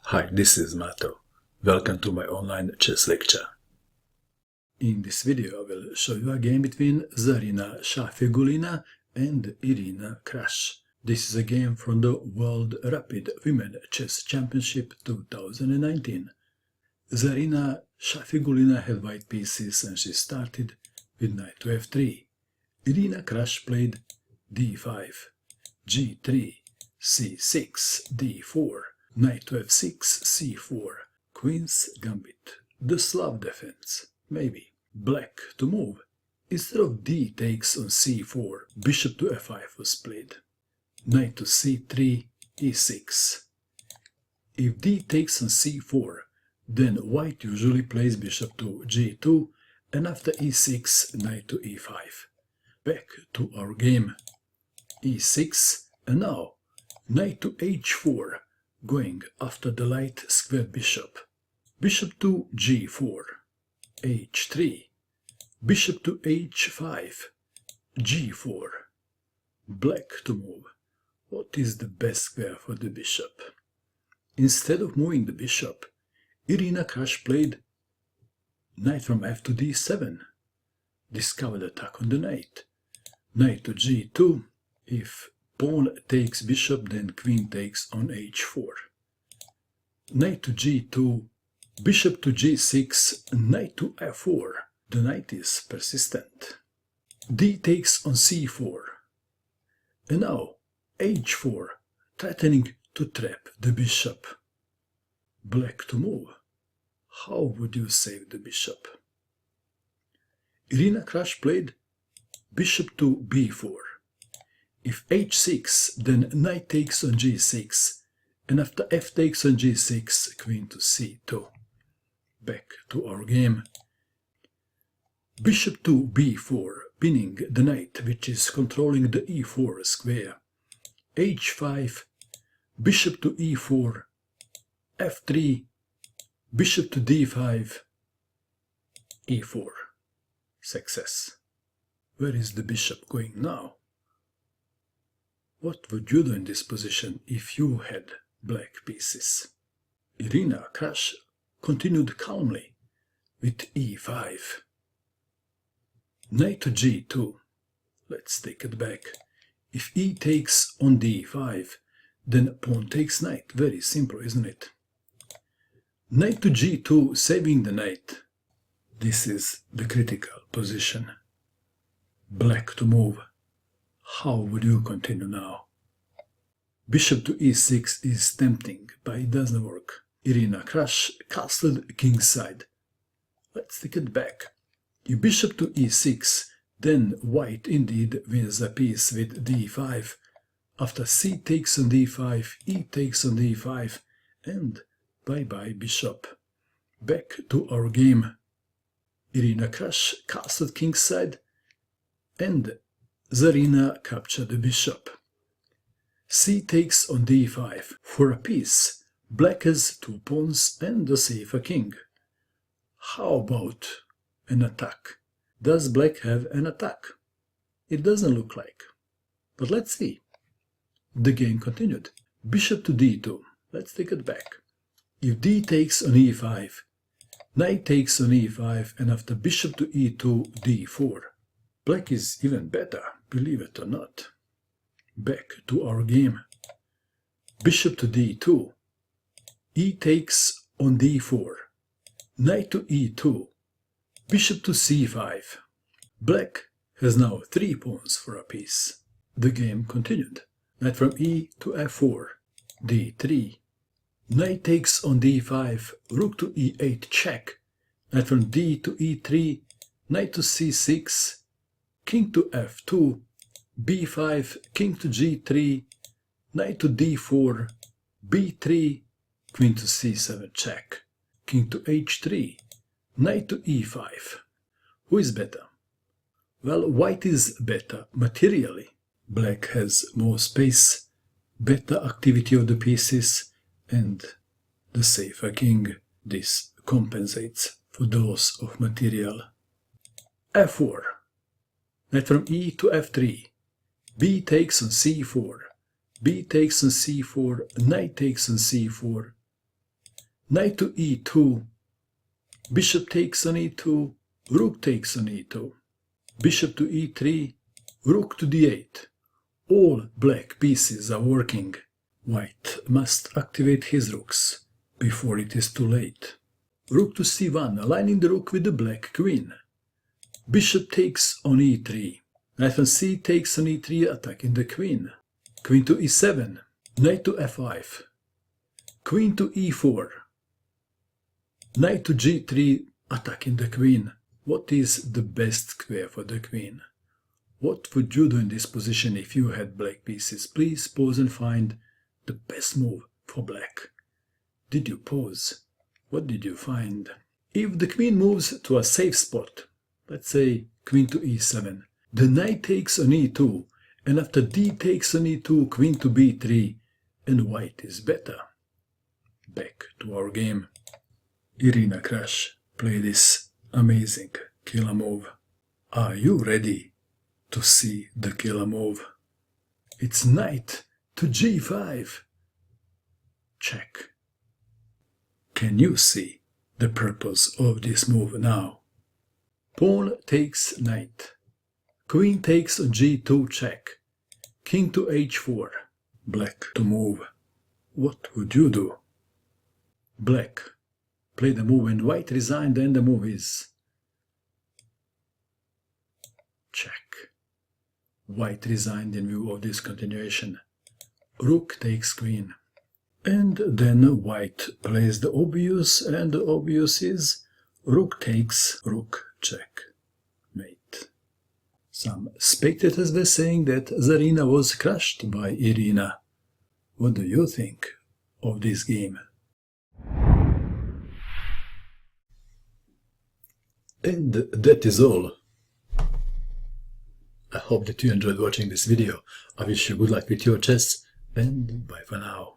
Hi, this is Mato. Welcome to my online chess lecture. In this video I will show you a game between Zarina Shafigullina and Irina Krush. This is a game from the World Rapid Women Chess Championship 2019. Zarina Shafigullina had white pieces and she started with knight to f3. Irina Krush played d5, g3, c6, d4, knight to f6, c4, queen's gambit, the Slav defense, maybe. Black to move. Instead of d takes on c4, bishop to f5 was played. Knight to c3, e6. If d takes on c4, then white usually plays bishop to g2, and after e6, knight to e5. Back to our game. e6, and now knight to h4, going after the light square bishop. Bishop to g4, h3, bishop to h5, g4. Black to move. What is the best square for the bishop? Instead of moving the bishop, Irina Krush played knight from f to d7. Discovered attack on the knight. Knight to g2. If pawn takes bishop, then queen takes on h4. Knight to g2, bishop to g6, knight to f4. The knight is persistent. D takes on c4. And now h4, threatening to trap the bishop. Black to move. How would you save the bishop? Irina Krush played bishop to b4. If h6, then knight takes on g6, and after f takes on g6, queen to c2. Back to our game. Bishop to b4, pinning the knight which is controlling the e4 square. h5, bishop to e4, f3, bishop to d5, e4. Success. Where is the bishop going now? What would you do in this position if you had black pieces? Irina Krush continued calmly with e5. Knight to g2. Let's take it back. If e takes on d5, then pawn takes knight. Very simple, isn't it? Knight to g2, saving the knight. This is the critical position. Black to move. How would you continue now? Bishop to e6 is tempting, but it doesn't work. Irina Krush castled kingside. Let's take it back. If bishop to e6, then white indeed wins a piece with d5. After c takes on d5, e takes on d5, and bye-bye bishop. Back to our game. Irina Krush castled kingside, and Zarina captured the bishop. C takes on d5. For a piece, black has two pawns and a safer king. How about an attack? Does black have an attack? It doesn't look like. But let's see. The game continued. Bishop to d2. Let's take it back. If d takes on e5, knight takes on e5, and after bishop to e2, d4. Black is even better, believe it or not. Back to our game. Bishop to d2. E takes on d4. Knight to e2. Bishop to c5. Black has now 3 pawns for a piece. The game continued. Knight from e to f4. d3. Knight takes on d5. Rook to e8 check. Knight from d to e3. Knight to c6. King to f2, b5, king to g3, knight to d4, b3, queen to c7 check, king to h3, knight to e5. Who is better? Well, white is better materially. Black has more space, better activity of the pieces, and the safer king. This compensates for the loss of material. f4. Knight from e to f3, b takes on c4, b takes on c4, knight takes on c4, knight to e2, bishop takes on e2, rook takes on e2, bishop to e3, rook to d8. All black pieces are working. White must activate his rooks before it is too late. Rook to c1, aligning the rook with the black queen. Bishop takes on e3. Knight on c takes on e3, attacking the queen. Queen to e7. Knight to f5. Queen to e4. Knight to g3, attacking the queen. What is the best square for the queen? What would you do in this position if you had black pieces? Please pause and find the best move for black. Did you pause? What did you find? If the queen moves to a safe spot, let's say queen to e7, the knight takes on e2, and after d takes on e2, queen to b3, and white is better. Back to our game. Irina Krush play this amazing killer move. Are you ready to see the killer move? It's knight to g5. Check. Can you see the purpose of this move now? Pawn takes knight. Queen takes on g2, check. King to h4. Black to move. What would you do? Black play the move and white resign, then the move is check. White resigned in view of this continuation. Rook takes queen. And then white plays the obvious, and the obvious is rook takes rook, check, mate. Some spectators were saying that Zarina was crushed by Irina. What do you think of this game? And that is all. I hope that you enjoyed watching this video. I wish you good luck with your chess, and bye for now.